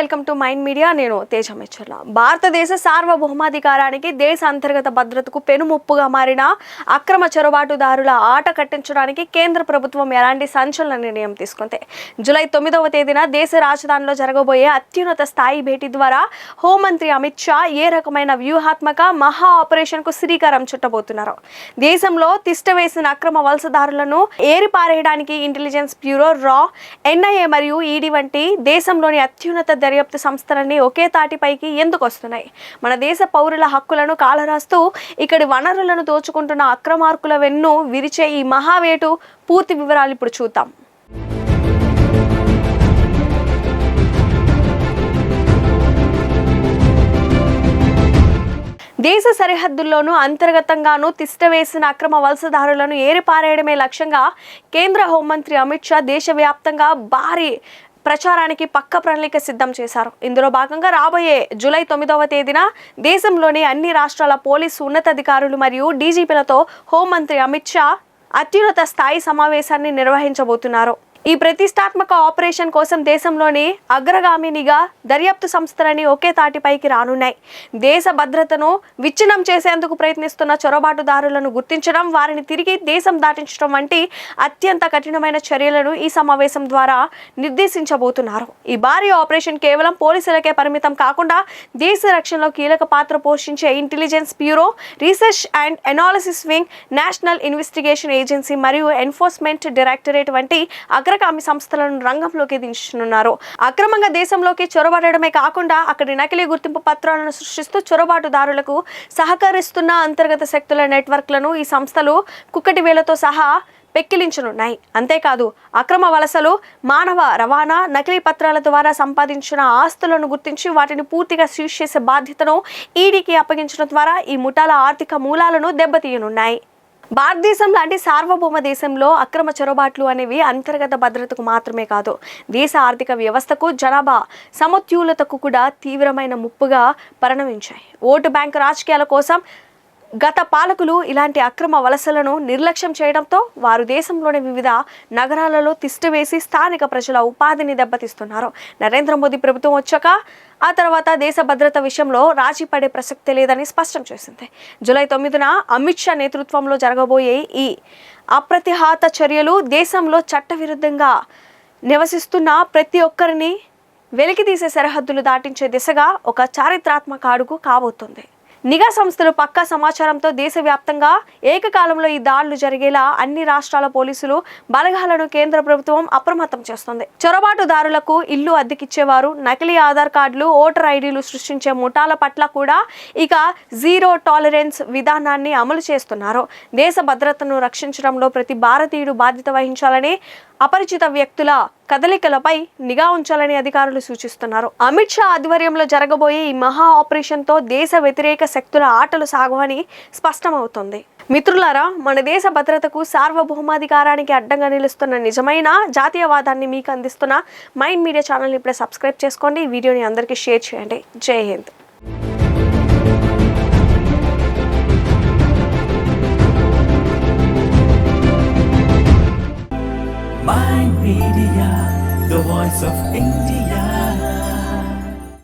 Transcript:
Welcome to mind media. నేను తేజమిచ్చర్ల. భారతదేశ సార్వభౌమాధికారానికి, దేశ అంతర్గత భద్రతకు పెనుముప్పుగా మారిన అక్రమ చొరబాటుదారుల ఆట కట్టించడానికి కేంద్ర ప్రభుత్వం ఎలాంటి సంచలన నిర్ణయం తీసుకుంది. జూలై 9వ తేదీన దేశ రాజధానిలో జరగబోయే అత్యున్నత స్థాయి భేటీ ద్వారా హోంమంత్రి అమిత్ షా ఏ రకమైన వ్యూహాత్మక మహా ఆపరేషన్ కు శ్రీకారం చుట్టబోతున్నారు. దేశంలో తిష్టవేసిన అక్రమ వలసదారులను ఏరిపారేయడానికి ఇంటెలిజెన్స్ బ్యూరో, రా, ఎన్ఐఏ మరియు ఈడీ వంటి దేశంలోని అత్యున్నత దర్యాప్తు సంస్థలన్నీ ఒకే తాటిపైకి ఎందుకు వస్తున్నాయి? మన దేశ పౌరుల హక్కులను కాలరాస్తూ ఇక్కడి వనరులను దోచుకుంటున్న అక్రమార్కుల వెన్ను విరిచే ఈ మహావేటు పూర్తి వివరాలు ఇప్పుడు చూద్దాం. దేశ సరిహద్దుల్లోనూ అంతర్గతంగానూ తిష్టవేసిన అక్రమ వలసదారులను ఏరిపారేయడమే లక్ష్యంగా కేంద్ర హోంమంత్రి అమిత్ షా దేశవ్యాప్తంగా భారీ ప్రచారానికి పక్క ప్రణాళిక సిద్ధం చేశారు. ఇందులో భాగంగా రాబోయే జూలై 9వ తేదీన దేశంలోని అన్ని రాష్ట్రాల పోలీసు ఉన్నతాధికారులు మరియు డీజీపీలతో హోంమంత్రి అమిత్ షా అత్యున్నత స్థాయి సమావేశాన్ని నిర్వహించబోతున్నారు. ఈ ప్రతిష్టాత్మక ఆపరేషన్ కోసం దేశంలోని అగ్రగామినిగా దర్యాప్తు సంస్థలని ఒకే తాటిపైకి రానున్నాయి. దేశ భద్రతను విచ్ఛిన్నం చేసేందుకు ప్రయత్నిస్తున్న చొరబాటుదారులను గుర్తించడం, వారిని తిరిగి దేశం దాటించడం వంటి అత్యంత కఠినమైన చర్యలను ఈ సమావేశం ద్వారా నిర్దేశించబోతున్నారు. ఈ భారీ ఆపరేషన్ కేవలం పోలీసులకే పరిమితం కాకుండా దేశ రక్షణలో కీలక పాత్ర పోషించే intelligence bureau, research and analysis wing, national investigation agency మరియు ఎన్ఫోర్స్మెంట్ డైరెక్టరేట్ వంటి అగ్రగామి సంస్థలను రంగంలోకి దించుతున్నారు. అక్రమంగా దేశంలోకి చొరబడమే కాకుండా అక్కడి నకిలీ గుర్తింపు పత్రాలను సృష్టిస్తూ చొరబాటుదారులకు సహకరిస్తున్న అంతర్గత శక్తుల నెట్వర్క్లను ఈ సంస్థలు కుక్కటి వేలతో సహా పెక్కిలించనున్నాయి. అంతేకాదు అక్రమ వలసలు, మానవ రవాణా, నకిలీ పత్రాల ద్వారా సంపాదించిన ఆస్తులను గుర్తించి వాటిని పూర్తిగా సీజ్ చేసే బాధ్యతను ఈడీకి అప్పగించడం ద్వారా ఈ ముఠాల ఆర్థిక మూలాలను దెబ్బతీయనున్నాయి. భారతదేశం లాంటి సార్వభౌమ దేశంలో అక్రమ చొరబాట్లు అనేవి అంతర్గత భద్రతకు మాత్రమే కాదు, దేశ ఆర్థిక వ్యవస్థకు, జనాభా సమతుల్యతకు కూడా తీవ్రమైన ముప్పుగా పరిణమించాయి. ఓటు బ్యాంకు రాజకీయాల కోసం గత పాలకులు ఇలాంటి అక్రమ వలసలను నిర్లక్ష్యం చేయడంతో వారు దేశంలోని వివిధ నగరాలలో తిష్టవేసి స్థానిక ప్రజల ఉపాధిని దెబ్బతీస్తున్నారు. నరేంద్ర మోదీ ప్రభుత్వం వచ్చాక ఆ తర్వాత దేశ భద్రత విషయంలో రాజీ పడే ప్రసక్తే లేదని స్పష్టం చేసింది. జూలై 9న అమిత్ షా నేతృత్వంలో జరగబోయే ఈ అప్రతిహత చర్యలు దేశంలో చట్టవిరుద్ధంగా నివసిస్తున్న ప్రతి ఒక్కరిని వెలికితీసే సరిహద్దులు దాటించే దిశగా ఒక చారిత్రాత్మక అడుగు కాబోతుంది. నిఘా సంస్థలు పక్కా సమాచారంతో దేశవ్యాప్తంగా ఏకకాలంలో ఈ దాడులు జరిగేలా అన్ని రాష్ట్రాల పోలీసులు బలగాలను కేంద్ర ప్రభుత్వం అప్రమత్తం చేస్తుంది. చొరబాటుదారులకు ఇల్లు అద్దెకిచ్చేవారు, నకిలీ ఆధార్ కార్డులు, ఓటర్ ఐడీలు సృష్టించే ముఠాల పట్ల కూడా ఇక జీరో టాలరెన్స్ విధానాన్ని అమలు చేస్తున్నారు. దేశ భద్రతను రక్షించడంలో ప్రతి భారతీయుడు బాధ్యత వహించాలని, అపరిచిత వ్యక్తుల కదలికలపై నిఘా ఉంచాలని అధికారులు సూచిస్తున్నారు. అమిత్ షా ఆధ్వర్యంలో జరగబోయే ఈ మహా ఆపరేషన్ తో దేశ వ్యతిరేక శక్తుల ఆటలు సాగవని స్పష్టమవుతోంది. మిత్రులారా, మన దేశ భద్రతకు, సార్వభౌమాధికారానికి అడ్డంగా నిలుస్తున్న నిజమైన జాతీయవాదాన్ని మీకు అందిస్తున్న మైండ్ మీడియా ఛానల్ని ఇప్పుడే సబ్స్క్రైబ్ చేసుకోండి. ఈ వీడియోని అందరికీ షేర్ చేయండి. జై Hind. Mind Media, the voice of India.